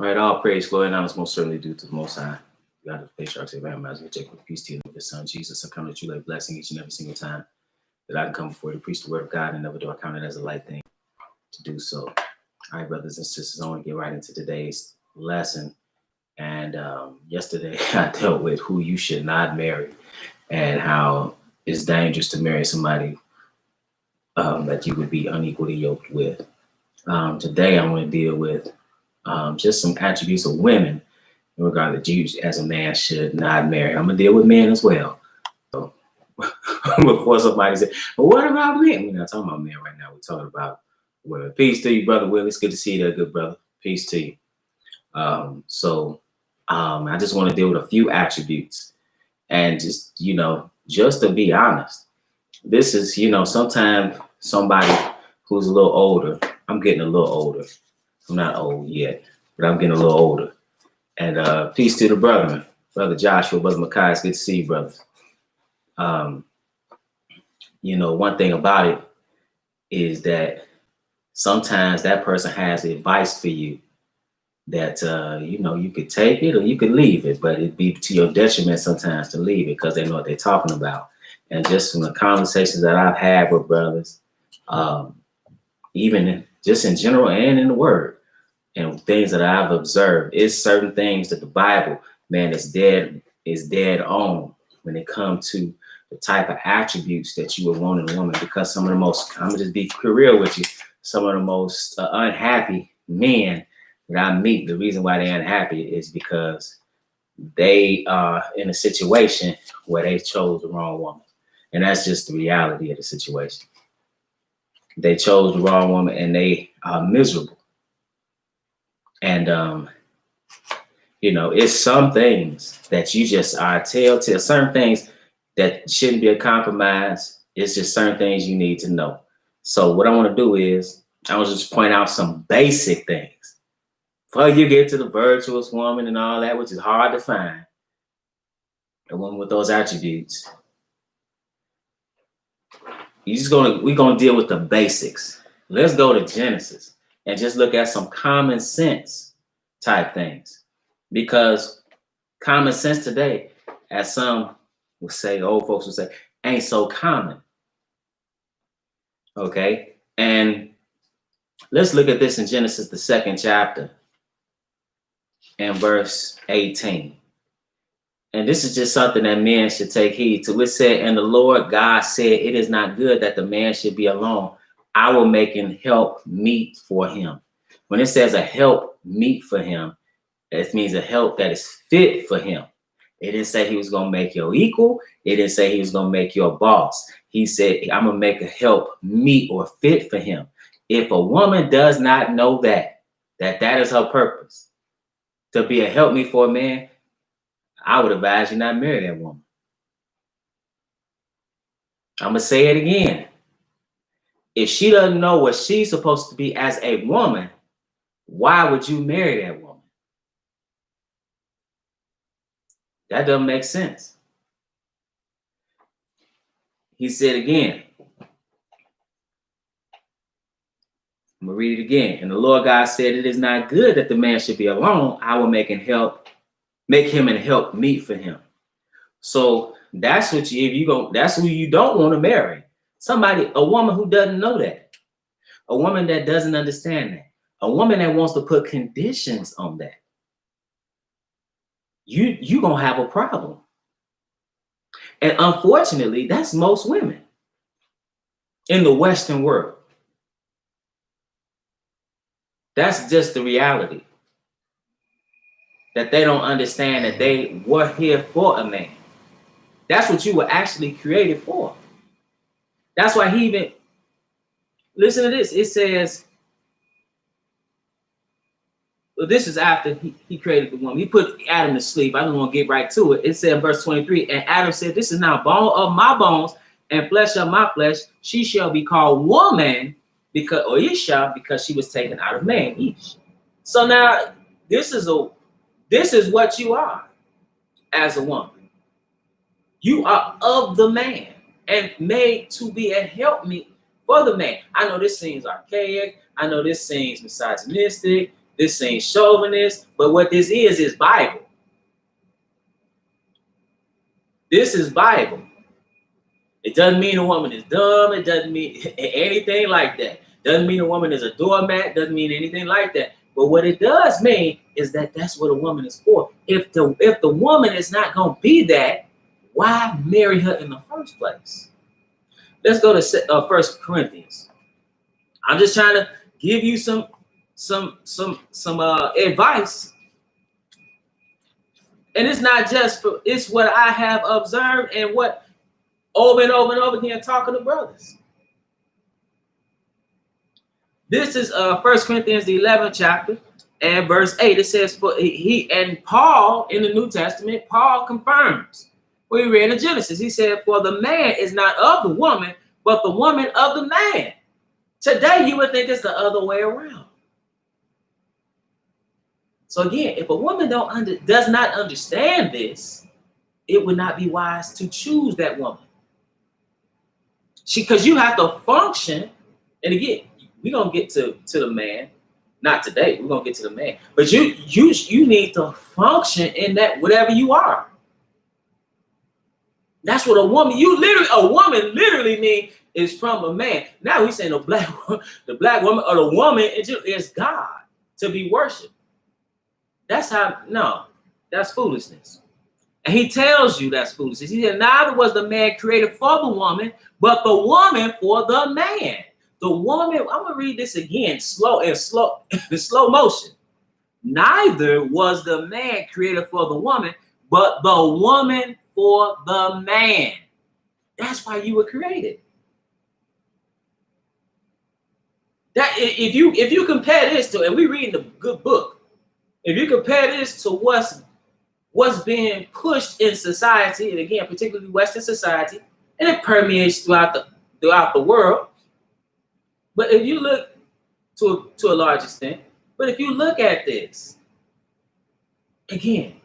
All right, all praise, glory, and honor is most certainly due to the Most High. God of the patriarchs, Abraham, Isaac, and Jacob, peace to you with his son Jesus. I come to you like blessing each and every single time that I can come before you to preach the word of God, and never do I count it as a light thing to do so. All right, brothers and sisters, I want to get right into today's lesson. And yesterday I dealt with who you should not marry and how it's dangerous to marry somebody that you would be unequally yoked with. Today I want to deal with just some attributes of women in regard that you as a man should not marry. I'm going to deal with men as well. So before somebody says, well, what about men? We're not talking about men right now. We're talking about women. Peace to you, Brother Will. It's good to see you there, good brother. Peace to you. I just want to deal with a few attributes. And just, just to be honest, this is, sometimes somebody who's a little older, I'm getting a little older. I'm not old yet, but I'm getting a little older. And peace to the brethren, Brother Joshua, Brother Makai. It's good to see you, brothers. One thing about it is that sometimes that person has advice for you that, you could take it or you could leave it, but it'd be to your detriment sometimes to leave it because they know what they're talking about. And just from the conversations that I've had with brothers, even just in general and in the word, and things that I've observed, is certain things that the Bible, man, is dead on when it comes to the type of attributes that you would want in a woman. Because some of the most, I'm gonna just be real with you, some of the most unhappy men that I meet, the reason why they're unhappy is because they are in a situation where they chose the wrong woman. And that's just the reality of the situation. They chose the wrong woman and they are miserable. And, it's some things that you just are telltale, certain things that shouldn't be a compromise. It's just certain things you need to know. So what I want to do is I want to just point out some basic things before you get to the virtuous woman and all that, which is hard to find. A woman with those attributes. We're gonna deal with the basics. Let's go to Genesis and just look at some common sense type things. Because common sense today, as some would say, old folks would say, ain't so common. Okay? And let's look at this in Genesis, the 2nd chapter, and verse 18. And this is just something that men should take heed to. It said, and the Lord God said, it is not good that the man should be alone. I will make an help meet for him. When it says a help meet for him, it means a help that is fit for him. It didn't say he was going to make your equal. It didn't say he was going to make your boss. He said, I'm going to make a help meet or fit for him. If a woman does not know that is her purpose, to be a help meet for a man, I would advise you not marry that woman. I'm going to say it again. If she doesn't know what she's supposed to be as a woman, why would you marry that woman? That doesn't make sense. He said again, I'm going to read it again. And the Lord God said, it is not good that the man should be alone. I will make him and help meet for him. So that's what that's who you don't want to marry. A woman who doesn't know that. A woman that doesn't understand that. A woman that wants to put conditions on that. You're going to have a problem. And unfortunately, that's most women in the Western world. That's just the reality. That they don't understand that they were here for a man. That's what you were actually created for. That's why he even, listen to this. It says, well, this is after he created the woman. He put Adam to sleep. I don't want to get right to it. It said in verse 23, and Adam said, this is now bone of my bones and flesh of my flesh. She shall be called woman or Isha, because she was taken out of man, Ish. So now this is what you are as a woman. You are of the man and made to be a helpmeet for the man. I know this seems archaic. I know this seems misogynistic. This ain't chauvinist, but what this is Bible. This is Bible. It doesn't mean a woman is dumb. It doesn't mean anything like that. Doesn't mean a woman is a doormat. Doesn't mean anything like that. But what it does mean is that that's what a woman is for. If the woman is not going to be that, why marry her in the first place? Let's go to 1 Corinthians. I'm just trying to give you some advice. And it's not just for, it's what I have observed and what over and over and over again talking to brothers. This is 1 Corinthians the 11th chapter and verse 8. It says, for he and Paul in the New Testament, Paul confirms. We read in Genesis, he said, for the man is not of the woman, but the woman of the man. Today, you would think it's the other way around. So again, if a woman does not understand this, it would not be wise to choose that woman. Because you have to function, and again, we're going to get to the man. Not today, we're going to get to the man. But you need to function in that whatever you are. That's what a woman literally means is from a man. Now we saying the black woman or the woman is God to be worshipped. That's foolishness. And he tells you that's foolishness. He said, neither was the man created for the woman, but the woman for the man. The woman, I'm gonna read this again, in slow motion. Neither was the man created for the woman, but the woman for the man. That's why you were created. That if you compare this to, and we reading the good book, if you compare this to what's being pushed in society, and again, particularly Western society, and it permeates throughout the world. But if you look to a large extent, but if you look at this, again,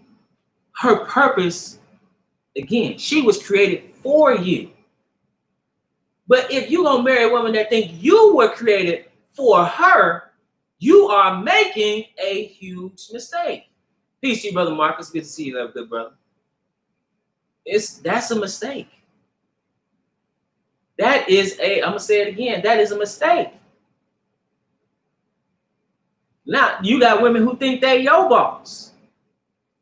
her purpose, again, she was created for you. But if you're going to marry a woman that think you were created for her, you are making a huge mistake. Peace to you, Brother Marcus. Good to see you, good brother. That's a mistake. I'm going to say it again, that is a mistake. Now, you got women who think they your boss,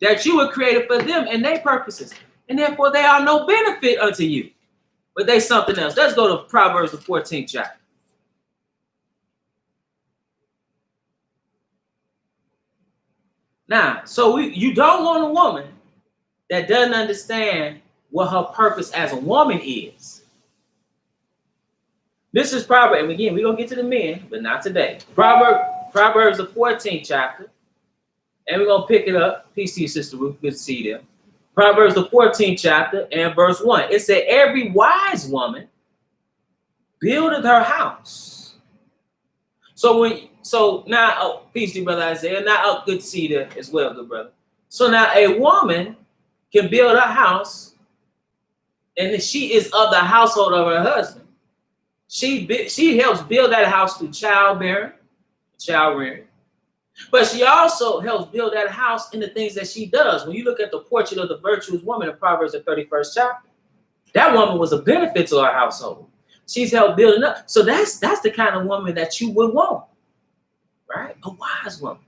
that you were created for them and their purposes, and therefore they are no benefit unto you, but they something else. Let's go to Proverbs, the 14th chapter. Now, so you don't want a woman that doesn't understand what her purpose as a woman is. This is Proverbs, and again, we're going to get to the men, but not today. Proverbs, the 14th chapter, and we're going to pick it up. Peace to you, Sister Ruth. Good to see you there. Proverbs, the 14th chapter, and verse 1. It said, every wise woman buildeth her house. So now, peace to you, Brother Isaiah. Now, good to see you there as well, good brother. So now a woman can build a house, and she is of the household of her husband. She helps build that house through child rearing, but she also helps build that house in the things that she does. When you look at the portrait of the virtuous woman in Proverbs, the 31st chapter, that woman was a benefit to her household. She's helped building up. So that's the kind of woman that you would want, right? A wise woman.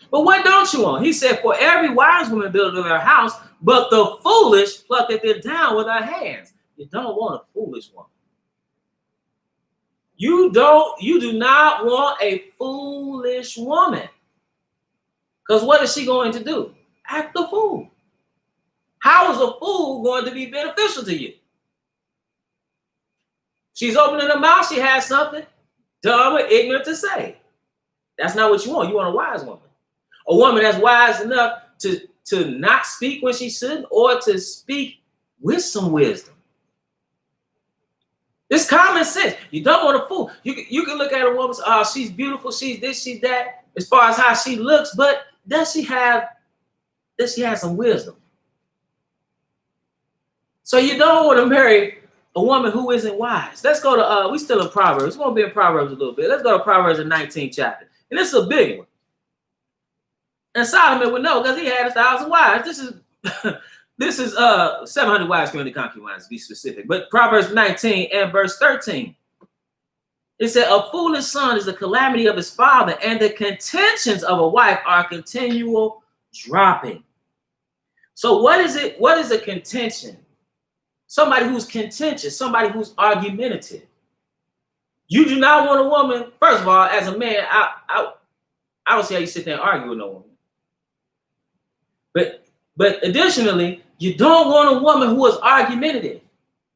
But what don't you want? He said, for every wise woman buildeth her house, but the foolish plucketh it down with her hands. You don't want a foolish woman. You do not want a foolish woman. Because what is she going to do? Act a fool. How is a fool going to be beneficial to you? She's opening her mouth, she has something dumb or ignorant to say. That's not what you want. You want a wise woman. A woman that's wise enough to not speak when she shouldn't, or to speak with some wisdom. It's common sense. You don't want a fool. You can look at a woman, she's beautiful, she's this, she's that, as far as how she looks, but does she have some wisdom? So you don't want to marry a woman who isn't wise. Let's go to, we still in Proverbs. We're going to be in Proverbs a little bit. Let's go to Proverbs, the 19th chapter. And this is a big one. And Solomon would know because he had 1,000 wives. This is 700 wives, 300 concubines, to be specific. But Proverbs 19 and verse 13. It said, a foolish son is the calamity of his father, and the contentions of a wife are continual dropping. So what is it? What is a contention? Somebody who's contentious, somebody who's argumentative. You do not want a woman, first of all, as a man, I don't see how you sit there and argue with no woman. But additionally, you don't want a woman who is argumentative,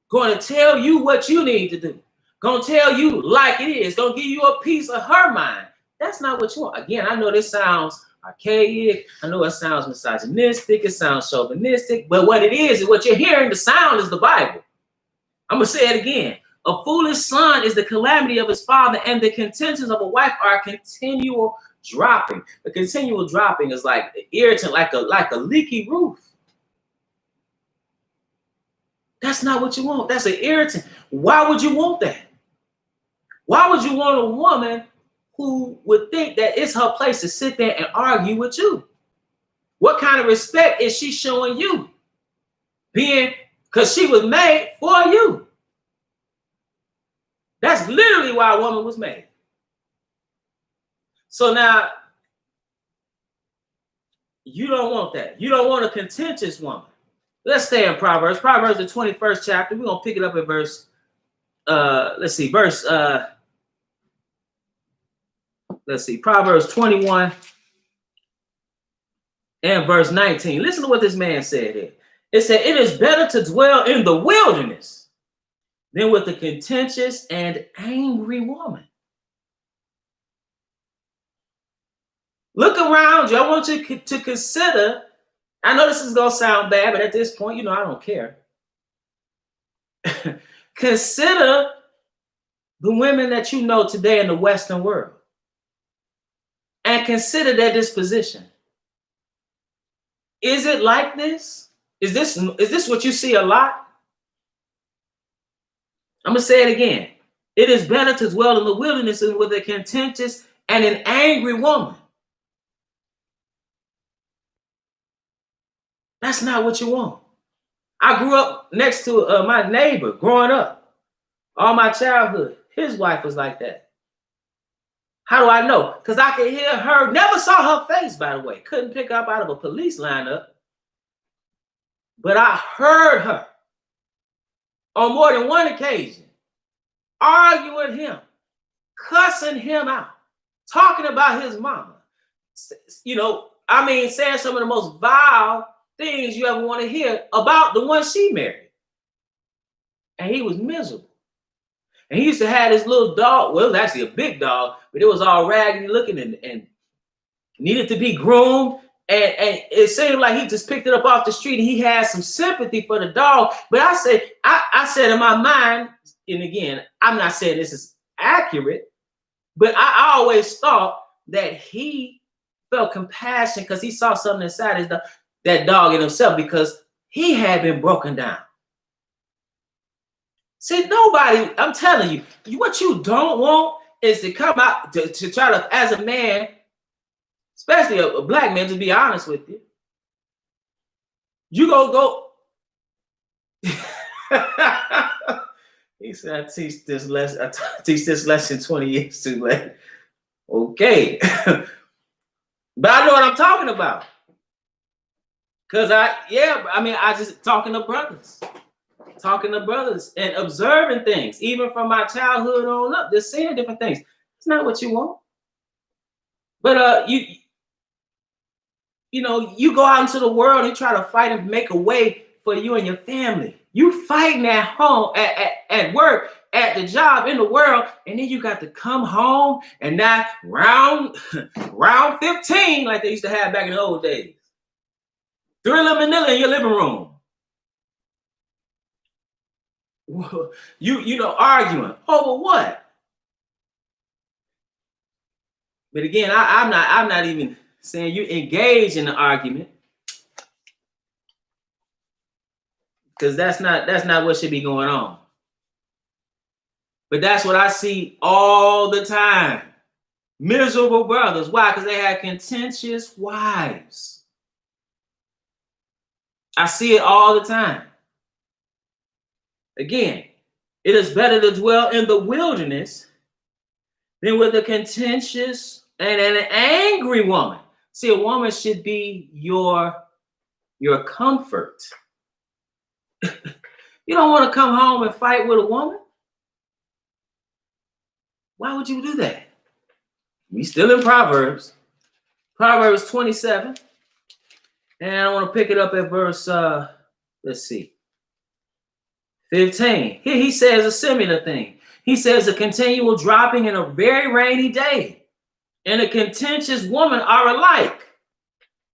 going to tell you what you need to do, going to tell you like it is, going to give you a piece of her mind. That's not what you want. Again, I know this sounds archaic. I know it sounds misogynistic. It sounds chauvinistic. But what it is what you're hearing, the sound is the Bible. I'm going to say it again. A foolish son is the calamity of his father, and the contentions of a wife are continual dropping. The continual dropping is like irritant, like a leaky roof. That's not what you want. That's an irritant. Why would you want that? Why would you want a woman who would think that it's her place to sit there and argue with you? What kind of respect is she showing you? Because she was made for you. That's literally why a woman was made. So now, you don't want that. You don't want a contentious woman. Let's stay in Proverbs. Proverbs, the 21st chapter. We're going to pick it up at verse, Proverbs 21 and verse 19. Listen to what this man said here. It said, it is better to dwell in the wilderness than with a contentious and angry woman. Look around you. I want you to consider, I know this is going to sound bad, but at this point, I don't care. Consider the women that you know today in the Western world. And consider their disposition. Is it like this? Is this what you see a lot? I'm going to say it again. It is better to dwell in the wilderness than with a contentious and an angry woman. That's not what you want. I grew up next to my neighbor growing up. All my childhood. His wife was like that. How do I know? Because I could hear her. Never saw her face, by the way. Couldn't pick up out of a police lineup. But I heard her on more than one occasion arguing with him, cussing him out, talking about his mama. Saying some of the most vile things you ever want to hear about the one she married. And he was miserable. And he used to have this little dog. Well, it was actually a big dog, but it was all raggedy looking and needed to be groomed. And it seemed like he just picked it up off the street and he had some sympathy for the dog. But I said in my mind, and again, I'm not saying this is accurate, but I always thought that he felt compassion because he saw something inside that dog in himself because he had been broken down. See, nobody, I'm telling you, what you don't want is to come out to try to, as a man, especially a black man, to be honest with you, you go. He said, I teach this lesson 20 years too late. Okay. But I know what I'm talking about. Because I just talking to brothers and observing things, even from my childhood on up, just seeing different things. It's not what you want. But you go out into the world and try to fight and make a way for you and your family. You fighting at home, at work, at the job, in the world, and then you got to come home and now round 15, like they used to have back in the old days. Thriller Manila in your living room. Arguing over what? But again, I'm not even saying you engage in the argument, because that's not what should be going on. But that's what I see all the time. Miserable brothers. Why? Because they had contentious wives. I see it all the time. Again, it is better to dwell in the wilderness than with a contentious and an angry woman. See, a woman should be your comfort. You don't want to come home and fight with a woman. Why would you do that? We still in Proverbs. Proverbs 27. And I want to pick it up at verse, let's see, 15. Here he says a similar thing. He says a continual dropping in a very rainy day and a contentious woman are alike.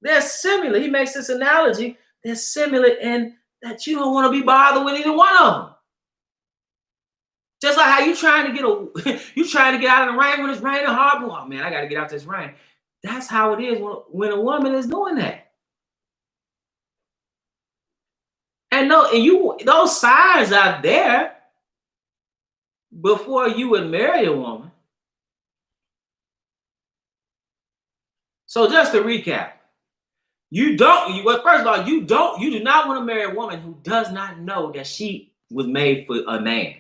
They're similar. He makes this analogy. They're similar in that you don't want to be bothered with either one of them. Just like how you trying to get out of the rain when it's raining hard. Oh man, I got to get out this rain. That's how it is when a woman is doing that. And those signs are there before you would marry a woman. So just to recap, you do not want to marry a woman who does not know that she was made for a man.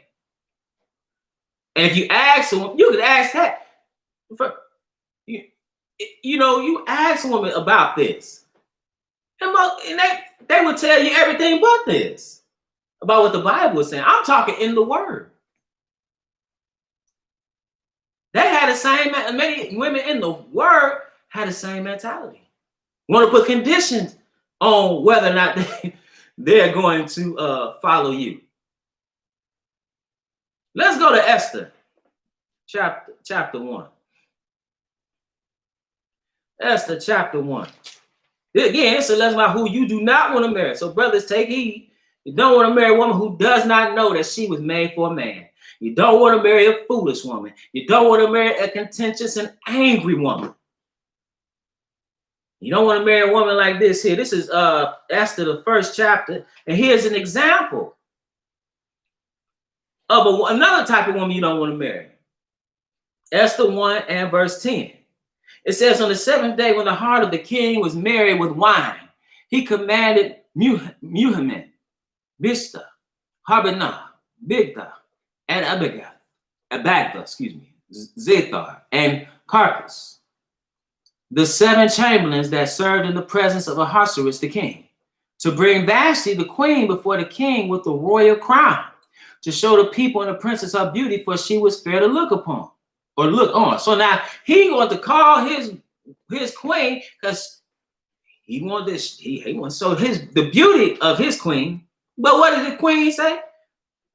And if you ask a woman, you could ask that. You ask a woman about this, and they will tell you everything but this about what the Bible is saying. I'm talking in the Word. They had the same. Many women in the Word had the same mentality. Want to put conditions on whether or not they're going to follow you. Let's go to Esther, chapter 1. Esther, chapter 1. Again, it's a lesson about who you do not want to marry. So, brothers, take heed. You don't want to marry a woman who does not know that she was made for a man. You don't want to marry a foolish woman. You don't want to marry a contentious and angry woman. You don't want to marry a woman like this here. This is Esther, the first chapter. And here's an example of another type of woman you don't want to marry. Esther 1 and verse 10. It says, on the seventh day, when the heart of the king was merry with wine, he commanded Muhammad, Bista, Harbinah, Bigtha, and Abagtha, Zethar, and Carpus, the 7 chamberlains that served in the presence of Ahasuerus the king, to bring Vashti the queen before the king with the royal crown, to show the people and the princess her beauty, for she was fair to look upon or look on. So now he going to call his queen because he wanted this. He wants the beauty of his queen. But what did the queen say?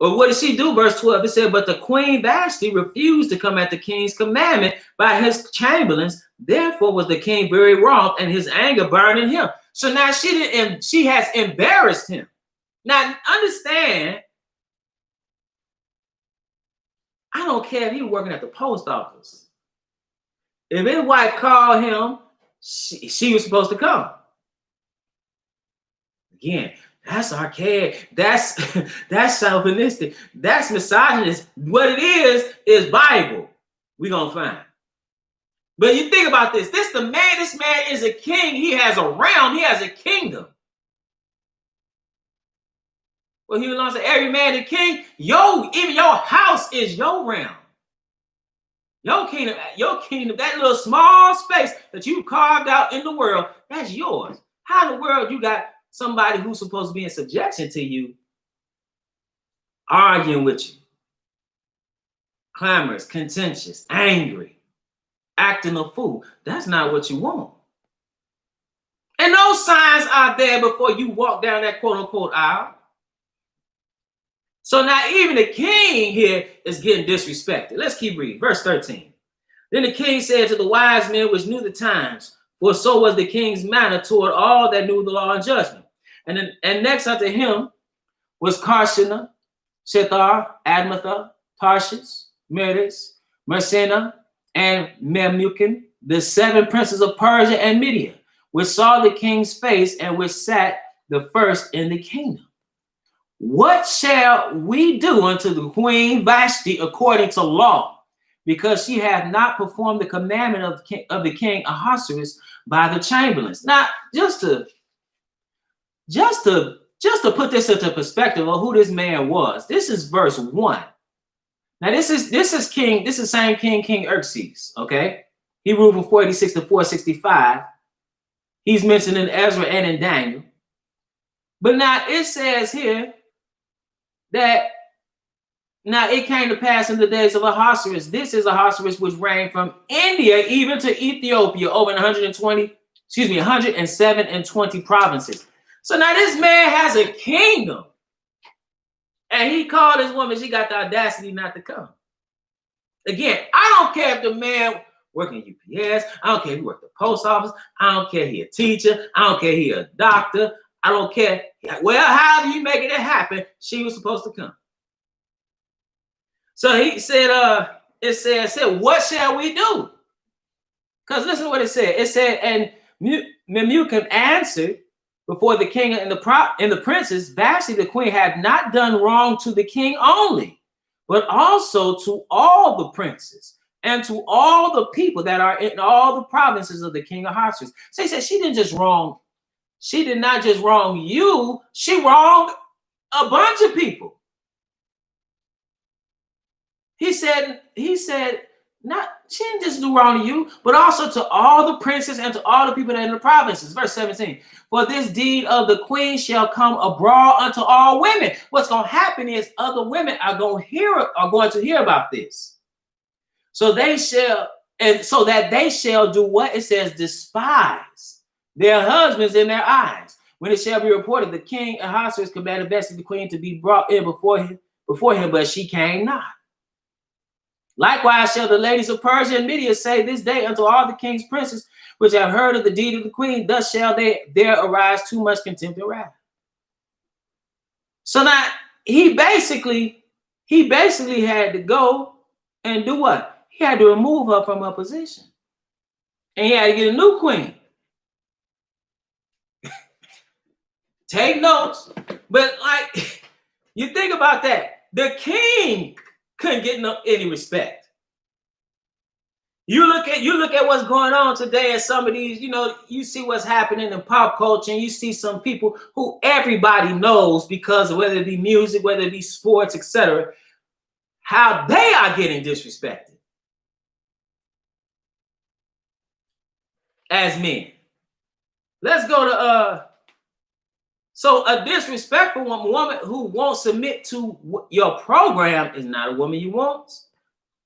Or what did she do? Verse 12, it said, but the queen Vashti refused to come at the king's commandment by his chamberlains. Therefore was the king very wroth, and his anger burned in him. So now she has embarrassed him. Now understand, I don't care if he was working at the post office. If his wife called him, she was supposed to come. Again, that's archaic. That's chauvinistic. That's misogynist. What it is Bible. We're going to find. But you think about this. This man is a king. He has a realm. He has a kingdom. Well, he belongs to every man the king. Even your house is your realm. Your kingdom, that little small space that you carved out in the world, that's yours. How in the world you got somebody who's supposed to be in subjection to you arguing with you? Clamorous, contentious, angry, acting a fool. That's not what you want. And those signs are there before you walk down that quote-unquote aisle. So now even the king here is getting disrespected. Let's keep reading. Verse 13. Then the king said to the wise men which knew the times, for so was the king's manner toward all that knew the law and judgment. And next unto him was Karshena, Shethar, Admatha, Tarshish, Meres, Mersena, and Memucan, the 7 princes of Persia and Media, which saw the king's face and which sat the first in the kingdom. What shall we do unto the queen Vashti according to law? because she had not performed the commandment of the king Ahasuerus by the chamberlains. Now, just to put this into perspective of who this man was, this is verse 1. Now, this is same king, King Xerxes, okay? He ruled from 486 to 465. He's mentioned in Ezra and in Daniel. But now it says here that now it came to pass in the days of Ahasuerus. This is Ahasuerus, which reigned from India even to Ethiopia, over 107 and 20 provinces. So now this man has a kingdom. And he called his woman, she got the audacity not to come. Again, I don't care if the man working UPS, I don't care if he worked at the post office, I don't care if he a teacher, I don't care if he a doctor, I don't care. Well, however you make it happen, she was supposed to come. So he said, it said, what shall we do? Because listen to what it said. It said, and Memucan answered before the king and the princes, Vashti the queen had not done wrong to the king only, but also to all the princes and to all the people that are in all the provinces of the king Ahasuerus. So he said she did not just wrong you, she wronged a bunch of people. He said, she didn't just do wrong to you, but also to all the princes and to all the people that are in the provinces. Verse 17, for this deed of the queen shall come abroad unto all women. What's going to happen is other women are going to hear about this. So they shall, and so that they shall do what? It says, despise their husbands in their eyes. When it shall be reported, the king Ahasuerus commanded Vashti the queen to be brought in before him, but she came not. Likewise shall the ladies of Persia and Media say this day unto all the king's princes which have heard of the deed of the queen, thus shall there arise too much contempt and wrath. So now he basically had to go and do what? He had to remove her from her position. And he had to get a new queen. Take notes. But like, you think about that. The king couldn't get any respect. You look at what's going on today and some of these, you see what's happening in pop culture, and you see some people who everybody knows because of whether it be music, whether it be sports, etc., how they are getting disrespected as men. Let's go to so a disrespectful woman who won't submit to your program is not a woman you want.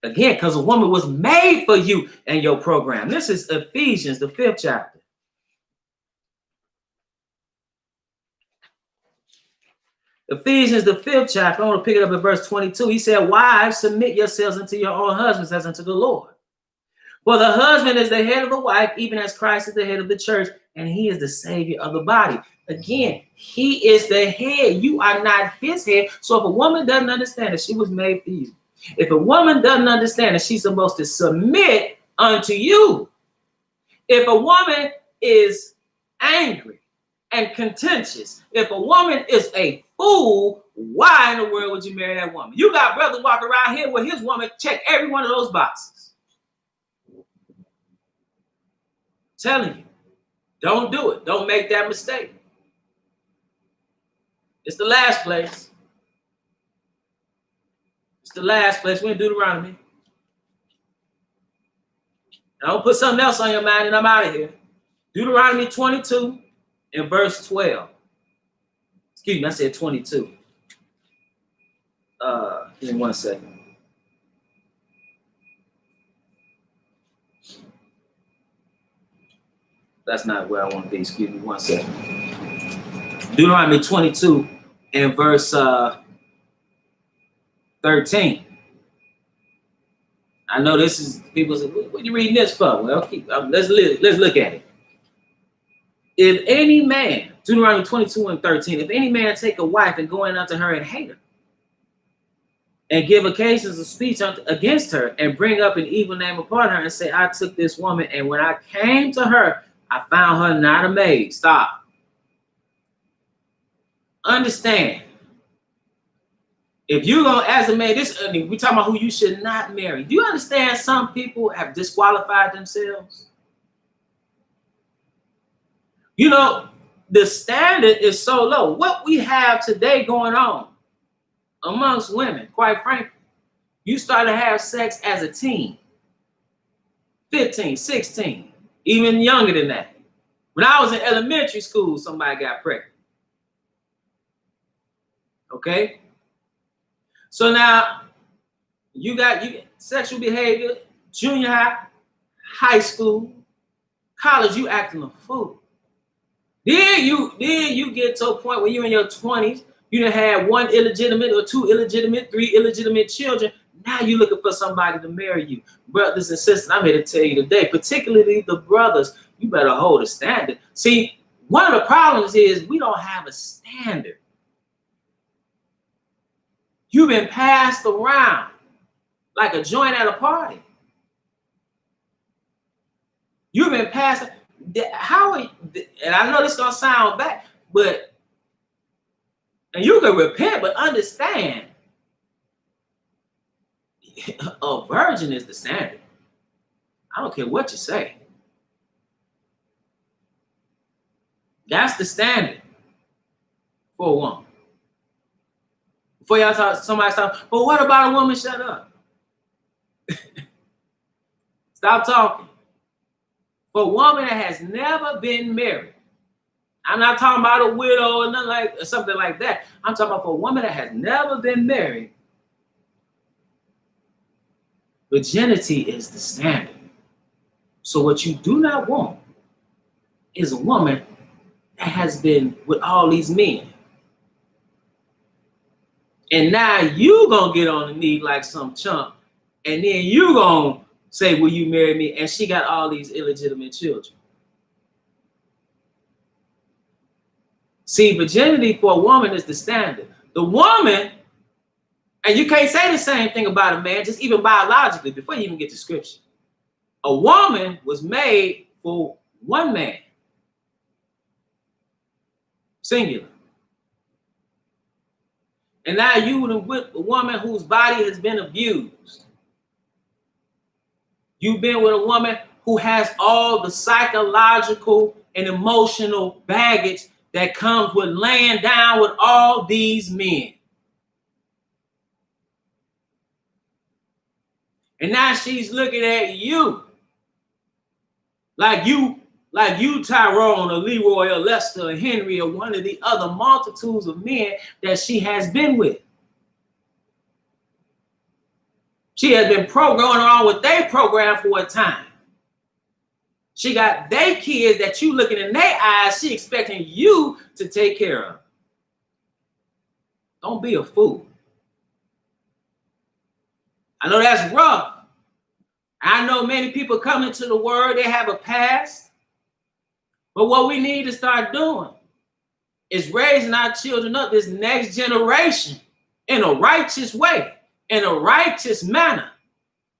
Again, because a woman was made for you and your program. This is Ephesians, the 5th chapter. Ephesians, the 5th chapter. I want to pick it up at verse 22. He said, wives, submit yourselves unto your own husbands as unto the Lord. For the husband is the head of the wife, even as Christ is the head of the church, and he is the savior of the body. Again, he is the head. You are not his head. So if a woman doesn't understand that she was made for you, if a woman doesn't understand that she's supposed to submit unto you, if a woman is angry and contentious, if a woman is a fool, why in the world would you marry that woman? You got brothers walking around here where his woman check every one of those boxes. I'm telling you, don't do it. Don't make that mistake. It's the last place. It's the last place. We're in Deuteronomy. I don't put something else on your mind and I'm out of here. Deuteronomy 22 and verse 12. Excuse me, I said 22. Give me 1 second. That's not where I want to be. Excuse me 1 second. Deuteronomy 22 and verse 13. I know this is, people say, what are you reading this for? Well, let's look at it. If any man, Deuteronomy 22 and 13, if any man take a wife and go in unto her and hate her, and give occasions of speech against her, and bring up an evil name upon her, and say, I took this woman, and when I came to her, I found her not a maid. Stop. Understand. If you're going to, as a man, we talking about who you should not marry. Do you understand some people have disqualified themselves? You know, the standard is so low. What we have today going on amongst women, quite frankly, you start to have sex as a teen, 15, 16, even younger than that. When I was in elementary school, somebody got pregnant. Okay? So now you got sexual behavior, junior high, high school, college, you acting a fool. Then you get to a point where you're in your 20s, you done had one illegitimate or two illegitimate, three illegitimate children. Now you're looking for somebody to marry you. Brothers and sisters, I'm here to tell you today, particularly the brothers, you better hold a standard. See, one of the problems is we don't have a standard. You've been passed around like a joint at a party. You've been passed. And I know this is going to sound bad, and you can repent, but understand, a virgin is the standard. I don't care what you say. That's the standard for a woman. Before y'all talk, somebody talk, but what about a woman? Shut up. Stop talking. For a woman that has never been married, I'm not talking about a widow or nothing like or something like that. I'm talking about for a woman that has never been married. Virginity is the standard. So what you do not want is a woman that has been with all these men. And now you gonna get on the knee like some chump, and then you gonna say, will you marry me? And she got all these illegitimate children. See, virginity for a woman is the standard. The woman, and you can't say the same thing about a man, just even biologically, before you even get to scripture. A woman was made for one man. Singular. And now you with a woman whose body has been abused. You've been with a woman who has all the psychological and emotional baggage that comes with laying down with all these men. And now she's looking at you like you Tyrone or Leroy or Lester or Henry or one of the other multitudes of men that she has been with. She has been going on with their program for a time. She got their kids that you looking in their eyes, she expecting you to take care of. Don't be a fool. I know that's rough. I know many people come into the word, they have a past. But what we need to start doing is raising our children up, this next generation, in a righteous way, in a righteous manner.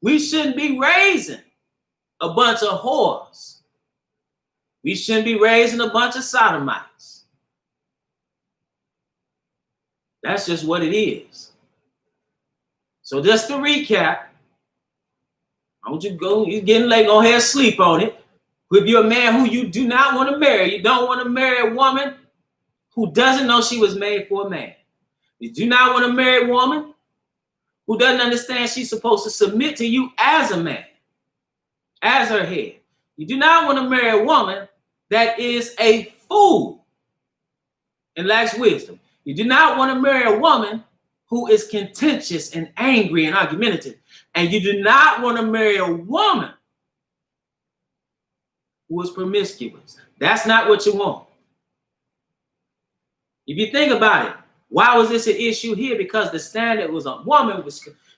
We shouldn't be raising a bunch of whores. We shouldn't be raising a bunch of sodomites. That's just what it is. So just to recap, I want you to go, you're getting late, go ahead and sleep on it. If you're a man who you do not want to marry, you don't want to marry a woman who doesn't know she was made for a man. You do not want to marry a woman who doesn't understand she's supposed to submit to you as a man, as her head. You do not want to marry a woman that is a fool and lacks wisdom. You do not want to marry a woman who is contentious and angry and argumentative. And you do not want to marry a woman who is promiscuous. That's not what you want. If you think about it, why was this an issue here? Because the standard was a woman,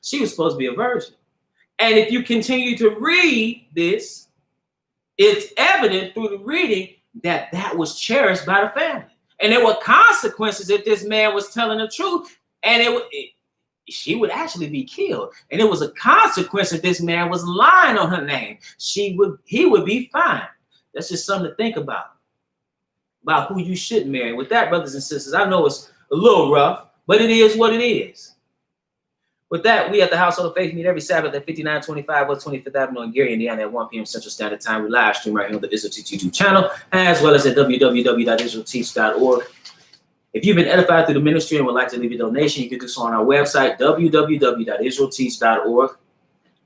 she was supposed to be a virgin. And if you continue to read this, it's evident through the reading that that was cherished by the family. And there were consequences if this man was telling the truth, and she would actually be killed. And it was a consequence if this man was lying on her name. He would be fined. That's just something to think about who you should marry. With that, brothers and sisters, I know it's a little rough, but it is what it is. With that, we at the Household of Faith meet every Sabbath at 5925 West 25th Avenue in Gary, Indiana at 1 p.m. Central Standard Time. We live stream right here on the Israel Teach YouTube channel, as well as at www.israelteach.org. If you've been edified through the ministry and would like to leave a donation, you can do so on our website, www.israelteach.org,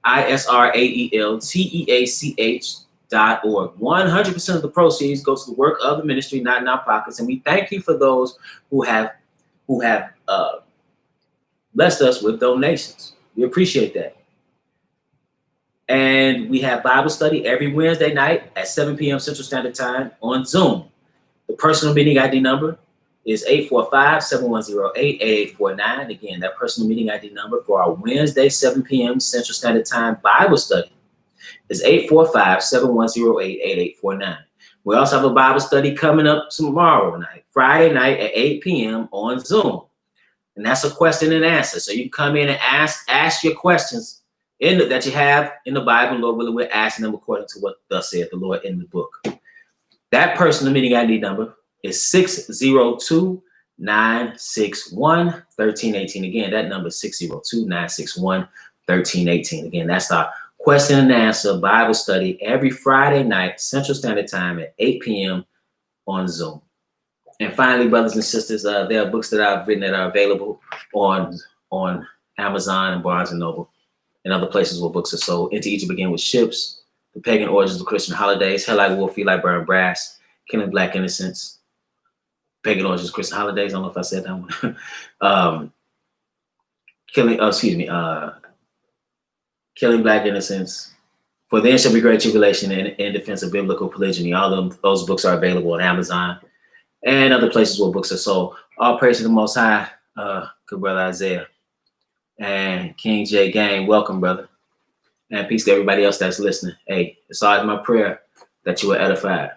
ISRAELTEACH.org. 100% of the proceeds goes to the work of the ministry, not in our pockets. And we thank you for those who have blessed us with donations. We appreciate that. And we have Bible study every Wednesday night at 7 p.m. Central Standard Time on Zoom. The personal meeting ID number is 845-7108-8849. Again, that personal meeting ID number for our Wednesday, 7 p.m. Central Standard Time Bible study is 845-7108-8849. We also have a Bible study coming up tomorrow night, Friday night at 8 p.m. on Zoom. And that's a question and answer. So you can come in and ask your questions that you have in the Bible. Lord willing, we're asking them according to what thus saith the Lord in the book. That personal meeting ID number is 602-961-1318. Again, that number is 602-961-1318. Again, that's our question and answer Bible study every Friday night, Central Standard Time at 8 p.m. on Zoom. And finally, brothers and sisters, there are books that I've written that are available on Amazon and Barnes & Noble and other places where books are sold. Into Egypt Begin with Ships, The Pagan Origins of Christian Holidays, Hell Like War, Feel Like Burn Brass, Killing Black Innocents, Pagan Origins of Christian Holidays. I don't know if I said that one. Killing Black Innocents, For Then Shall Be Great Tribulation, and In Defense of Biblical Polygyny. All of those books are available on Amazon and other places where books are sold. All praise to the Most High, good brother Isaiah. And King J Gang, welcome, brother. And peace to everybody else that's listening. Hey, it's always my prayer that you are edified.